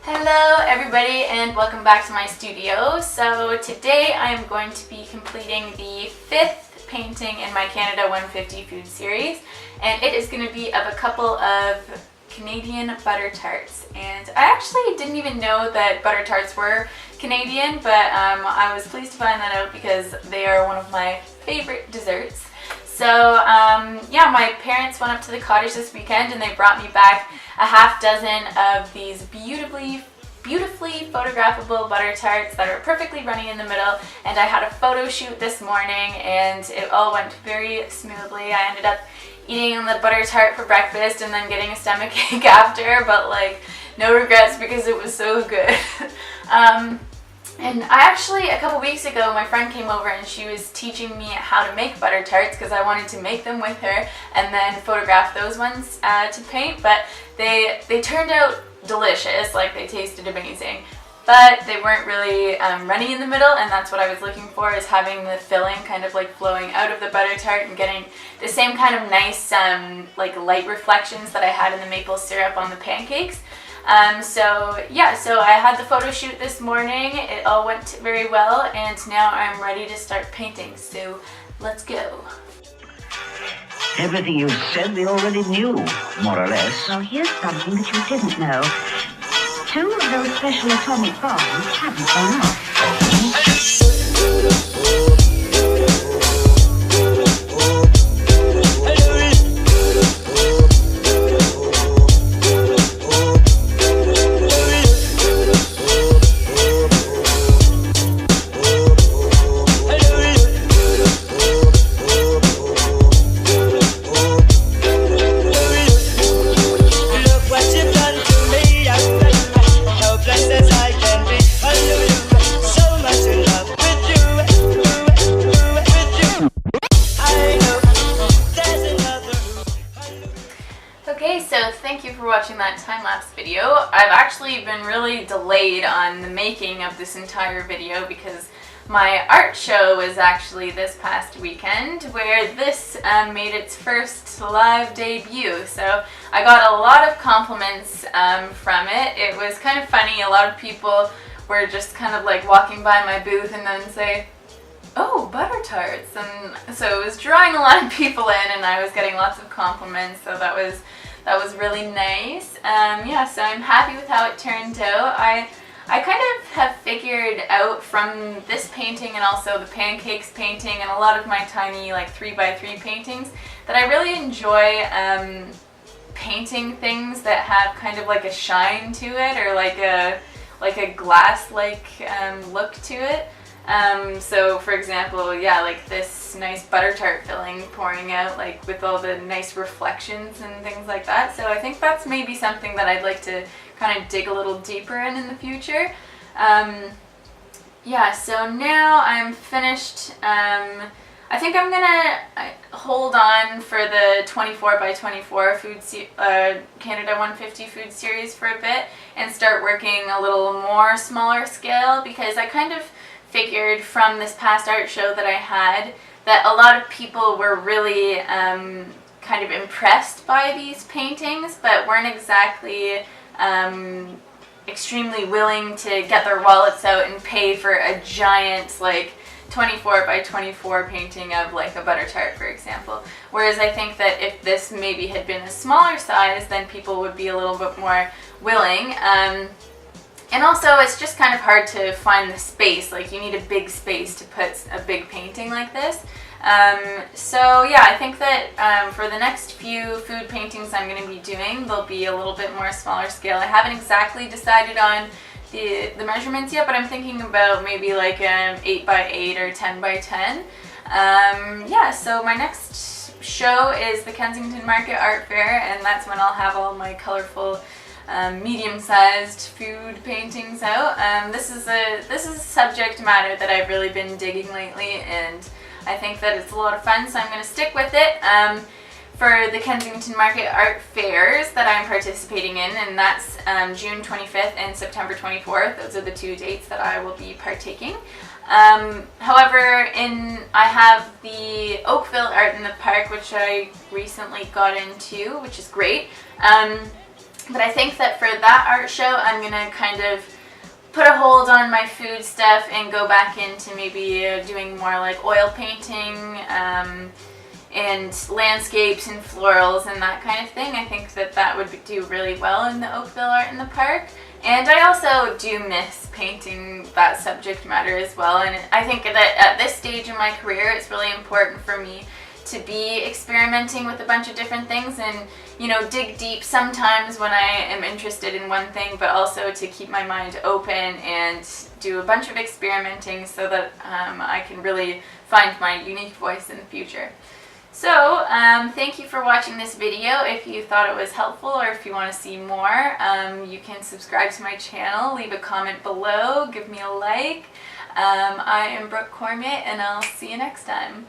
Hello everybody and welcome back to my studio. So today I am going to be completing the 5th painting in my Canada 150 food series, and it is going to be of a couple of Canadian butter tarts. And I actually didn't even know that butter tarts were Canadian, but I was pleased to find that out because they are one of my favorite desserts. So yeah, my parents went up to the cottage this weekend and they brought me back a half dozen of these beautifully photographable butter tarts that are perfectly runny in the middle, and I had a photo shoot this morning and it all went very smoothly. I ended up eating the butter tart for breakfast and then getting a stomach ache after, but like no regrets because it was so good. And I actually, a couple weeks ago, my friend came over and she was teaching me how to make butter tarts because I wanted to make them with her and then photograph those ones to paint, but they turned out delicious, like they tasted amazing, but they weren't really runny in the middle, and that's what I was looking for, is having the filling kind of like flowing out of the butter tart and getting the same kind of nice like light reflections that I had in the maple syrup on the pancakes. So yeah, so I had the photo shoot this morning, it all went very well, and now I'm ready to start painting, so let's go. Everything you said we already knew, more or less. Well, here's something that you didn't know. 2 of those special atomic bombs haven't gone off. Okay, so thank you for watching that time-lapse video. I've actually been really delayed on the making of this entire video because my art show was actually this past weekend, where this made its first live debut. So I got a lot of compliments from it. It was kind of funny. A lot of people were just kind of like walking by my booth and then say, "Oh, butter tarts," and so it was drawing a lot of people in, and I was getting lots of compliments, so that was really nice. Yeah, so I'm happy with how it turned out. I kind of have figured out from this painting and also the pancakes painting and a lot of my tiny like 3x3 paintings that I really enjoy painting things that have kind of like a shine to it, or like a glass-like look to it. So for example, yeah, like this nice butter tart filling pouring out, like with all the nice reflections and things like that. So I think that's maybe something that I'd like to kind of dig a little deeper in the future. Yeah, so now I'm finished. I think I'm gonna hold on for the 24x24 Canada 150 food series for a bit and start working a little more smaller scale, because I kind of figured from this past art show that I had that a lot of people were really kind of impressed by these paintings, but weren't exactly extremely willing to get their wallets out and pay for a giant like 24x24 painting of like a butter tart, for example. Whereas I think that if this maybe had been a smaller size, then people would be a little bit more willing. And also, it's just kind of hard to find the space. Like, you need a big space to put a big painting like this. So yeah, I think that for the next few food paintings I'm going to be doing, they'll be a little bit more smaller scale. I haven't exactly decided on the measurements yet, but I'm thinking about maybe like an 8x8 or 10x10. Yeah, so my next show is the Kensington Market Art Fair, and that's when I'll have all my colorful medium-sized food paintings out. This is a subject matter that I've really been digging lately, and I think that it's a lot of fun, so I'm going to stick with it. For the Kensington Market Art Fairs that I'm participating in, and that's June 25th and September 24th. Those are the 2 dates that I will be partaking. However, I have the Oakville Art in the Park, which I recently got into, which is great. But I think that for that art show, I'm going to kind of put a hold on my food stuff and go back into maybe doing more like oil painting and landscapes and florals and that kind of thing. I think that that would do really well in the Oakville Art in the Park. And I also do miss painting that subject matter as well. And I think that at this stage in my career, it's really important for me to be experimenting with a bunch of different things and, you know, dig deep sometimes when I am interested in one thing, but also to keep my mind open and do a bunch of experimenting so that I can really find my unique voice in the future. So, thank you for watching this video. If you thought it was helpful or if you want to see more, you can subscribe to my channel, leave a comment below, give me a like. I am Brooke Cormier, and I'll see you next time.